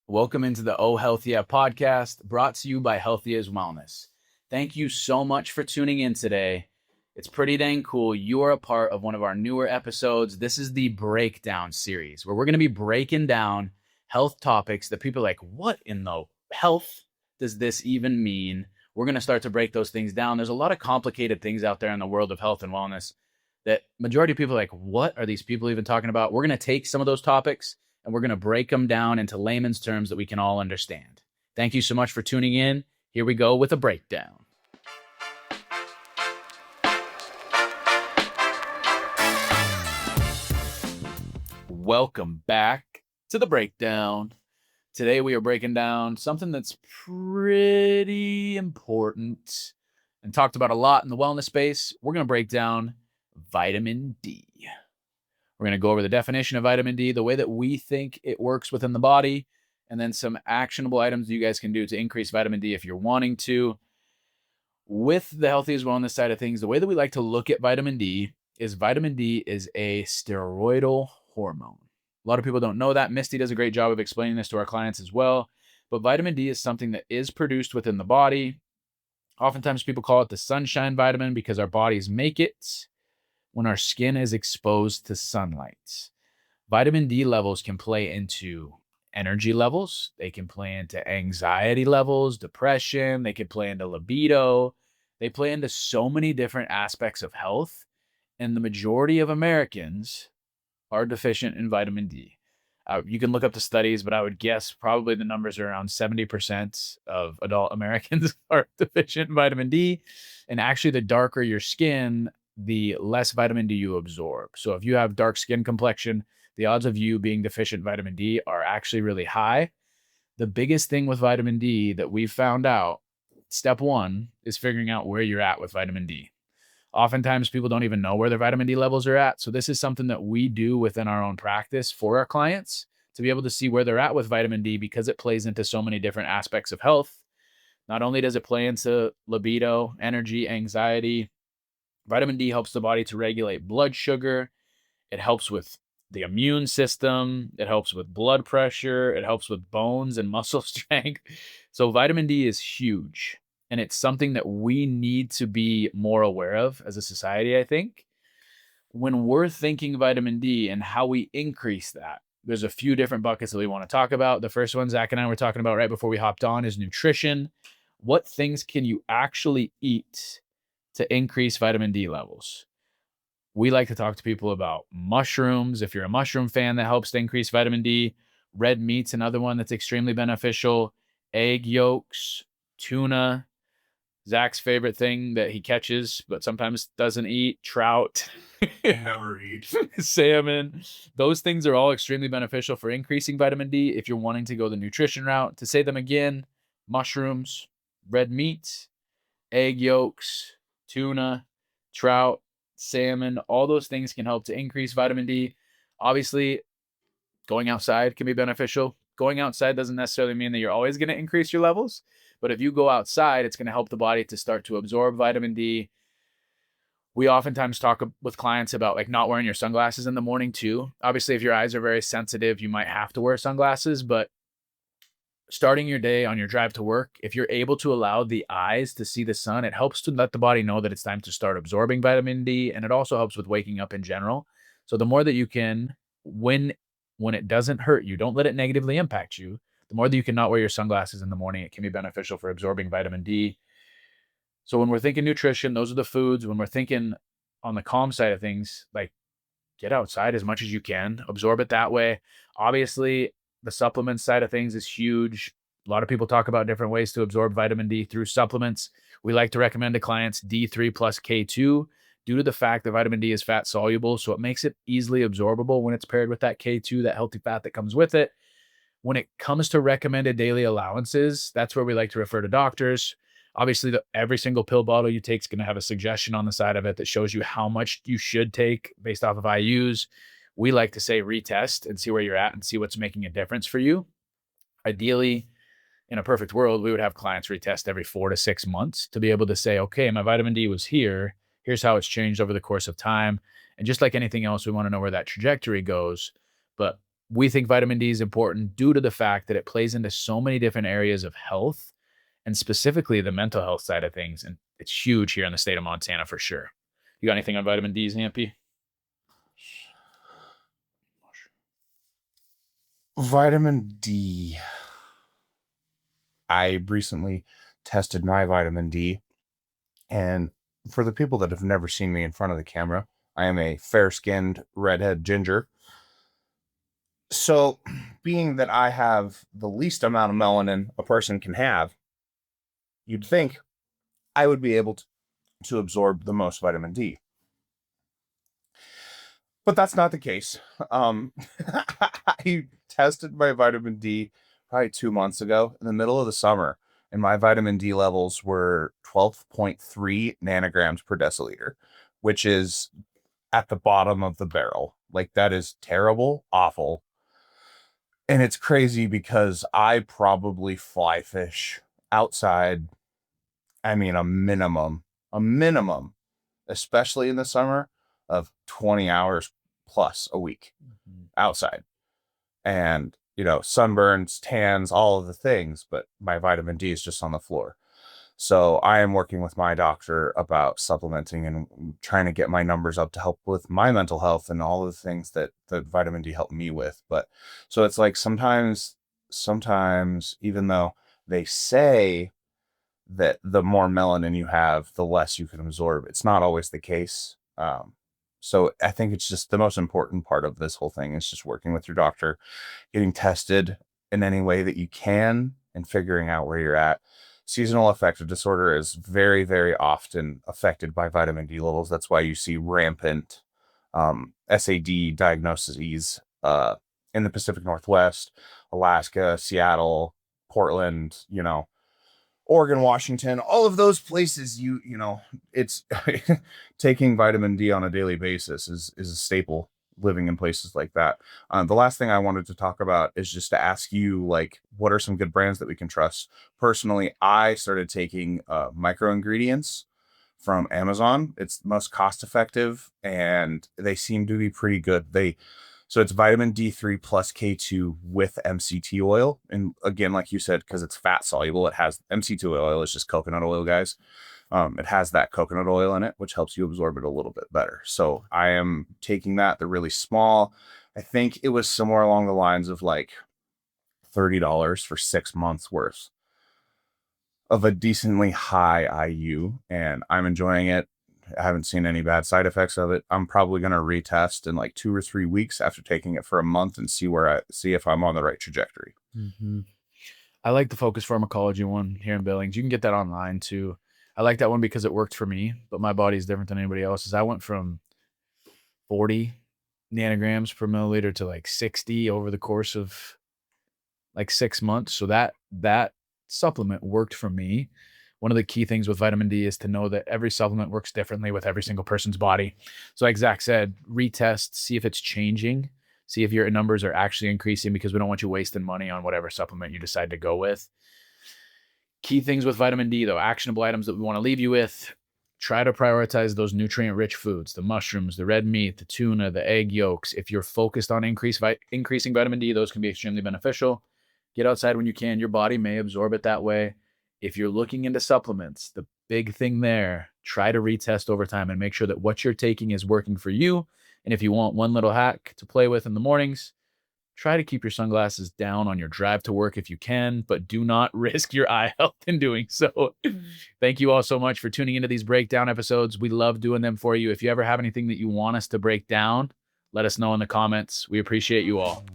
Welcome into the Oh Health Yeah podcast, brought to you by Healthy is Wellness. Thank you so much for tuning in today. It's pretty dang cool. You are a part of one of our newer episodes. This is the Breakdown series, where we're going to be breaking down health topics that people are like, what in the health does this even mean? We're going to start to break those things down. There's a lot of complicated things out there in the world of health and wellness that majority of people are like, what are these people even talking about? We're going to take some of those topics and we're going to break them down into layman's terms that we can all understand. Thank you so much for tuning in. Here we go with a breakdown. Welcome back to the breakdown. Today we are breaking down something that's pretty important and talked about a lot in the wellness space. We're going to break down vitamin D. We're going to go over the definition of vitamin D, the way that we think it works within the body, and then some actionable items you guys can do to increase vitamin D if you're wanting to. With the Healthy is Wellness side of things, the way that we like to look at vitamin D is a steroidal hormone. A lot of people don't know that. Misty does a great job of explaining this to our clients as well. But vitamin D is something that is produced within the body. Oftentimes people call it the sunshine vitamin because our bodies make it when our skin is exposed to sunlight. Vitamin D levels can play into energy levels. They can play into anxiety levels, depression. They can play into libido. They play into so many different aspects of health. And the majority of Americans are deficient in vitamin D. You can look up the studies, but I would guess probably the numbers are around 70% of adult Americans are deficient in vitamin D. And actually, the darker your skin, the less vitamin D you absorb. So if you have dark skin complexion, the odds of you being deficient in vitamin D are actually really high. The biggest thing with vitamin D that we've found out, step one, is figuring out where you're at with vitamin D. Oftentimes people don't even know where their vitamin D levels are at. So this is something that we do within our own practice for our clients to be able to see where they're at with vitamin D because it plays into so many different aspects of health. Not only does it play into libido, energy, anxiety, vitamin D helps the body to regulate blood sugar. It helps with the immune system. It helps with blood pressure. It helps with bones and muscle strength. So vitamin D is huge. And it's something that we need to be more aware of as a society, I think. When we're thinking vitamin D and how we increase that, there's a few different buckets that we want to talk about. The first one Zach and I were talking about right before we hopped on is nutrition. What things can you actually eat to increase vitamin D levels? We like to talk to people about mushrooms. If you're a mushroom fan, that helps to increase vitamin D. Red meat's another one that's extremely beneficial. Egg yolks, tuna. Zach's favorite thing that he catches, but sometimes doesn't eat, trout. Never eat. Salmon. Those things are all extremely beneficial for increasing vitamin D if you're wanting to go the nutrition route. To say them again, mushrooms, red meat, egg yolks, tuna, trout, salmon, all those things can help to increase vitamin D. Obviously, going outside can be beneficial. Going outside doesn't necessarily mean that you're always going to increase your levels, but if you go outside, it's going to help the body to start to absorb vitamin D. We oftentimes talk with clients about like not wearing your sunglasses in the morning too. Obviously, if your eyes are very sensitive, you might have to wear sunglasses, but starting your day on your drive to work, if you're able to allow the eyes to see the sun, it helps to let the body know that it's time to start absorbing vitamin D. And it also helps with waking up in general. So the more that you can, when it doesn't hurt you, don't let it negatively impact you. The more that you can not wear your sunglasses in the morning, it can be beneficial for absorbing vitamin D. So when we're thinking nutrition, those are the foods. When we're thinking on the calm side of things, like get outside as much as you can, absorb it that way. Obviously, the supplement side of things is huge. A lot of people talk about different ways to absorb vitamin D through supplements. We like to recommend to clients D3 plus K2 due to the fact that vitamin D is fat soluble. So it makes it easily absorbable when it's paired with that K2, that healthy fat that comes with it. When it comes to recommended daily allowances, that's where we like to refer to doctors. Obviously, every single pill bottle you take is going to have a suggestion on the side of it that shows you how much you should take based off of IUs. We like to say retest and see where you're at and see what's making a difference for you. Ideally, in a perfect world, we would have clients retest every 4 to 6 months to be able to say, okay, my vitamin D was here. Here's how it's changed over the course of time. And just like anything else, we want to know where that trajectory goes. But we think vitamin D is important due to the fact that it plays into so many different areas of health and specifically the mental health side of things. And it's huge here in the state of Montana for sure. You got anything on vitamin D, Zampy? Vitamin D. I recently tested my vitamin D, and for the people that have never seen me in front of the camera, I am a fair-skinned redhead ginger. So, being that I have the least amount of melanin a person can have, you'd think I would be able to absorb the most vitamin D. But that's not the case. I tested my vitamin D probably 2 months ago in the middle of the summer, and my vitamin D levels were 12.3 nanograms per deciliter, which is at the bottom of the barrel. Like, that is terrible, awful. And it's crazy because I probably fly fish outside. I mean, a minimum, especially in the summer, of 20 hours plus a week outside. And, sunburns, tans, all of the things, but my vitamin D is just on the floor. So I am working with my doctor about supplementing and trying to get my numbers up to help with my mental health and all of the things that vitamin D helped me with. But so it's like sometimes, even though they say that the more melanin you have, the less you can absorb, it's not always the case. So I think it's just the most important part of this whole thing is just working with your doctor, getting tested in any way that you can, and figuring out where you're at. Seasonal affective disorder is very, very often affected by vitamin D levels. That's why you see rampant SAD diagnoses in the Pacific Northwest, Alaska, Seattle, Portland, Oregon, Washington, all of those places. It's taking vitamin D on a daily basis is a staple living in places like that. The last thing I wanted to talk about is just to ask you, like, what are some good brands that we can trust? Personally, I started taking micro ingredients from Amazon. It's the most cost effective, and they seem to be pretty good. So it's vitamin D3 plus K2 with MCT oil. And again, like you said, because it's fat soluble, it has MCT oil is just coconut oil, guys. It has that coconut oil in it, which helps you absorb it a little bit better. So I am taking that. They're really small. I think it was somewhere along the lines of like $30 for 6 months worth of a decently high IU, and I'm enjoying it. I haven't seen any bad side effects of it. I'm probably going to retest in like 2 or 3 weeks after taking it for a month and see if I'm on the right trajectory. Mm-hmm. I like the Focus Pharmacology one here in Billings. You can get that online too. I like that one because it worked for me, but my body is different than anybody else's. I went from 40 nanograms per milliliter to like 60 over the course of like 6 months. So that supplement worked for me. One of the key things with vitamin D is to know that every supplement works differently with every single person's body. So like Zach said, retest, see if it's changing, see if your numbers are actually increasing, because we don't want you wasting money on whatever supplement you decide to go with. Key things with vitamin D, though, actionable items that we want to leave you with: try to prioritize those nutrient-rich foods, the mushrooms, the red meat, the tuna, the egg yolks. If you're focused on increasing vitamin D, those can be extremely beneficial. Get outside when you can. Your body may absorb it that way. If you're looking into supplements, the big thing there, try to retest over time and make sure that what you're taking is working for you. And if you want one little hack to play with in the mornings, try to keep your sunglasses down on your drive to work if you can, but do not risk your eye health in doing so. Thank you all so much for tuning into these breakdown episodes. We love doing them for you. If you ever have anything that you want us to break down, let us know in the comments. We appreciate you all.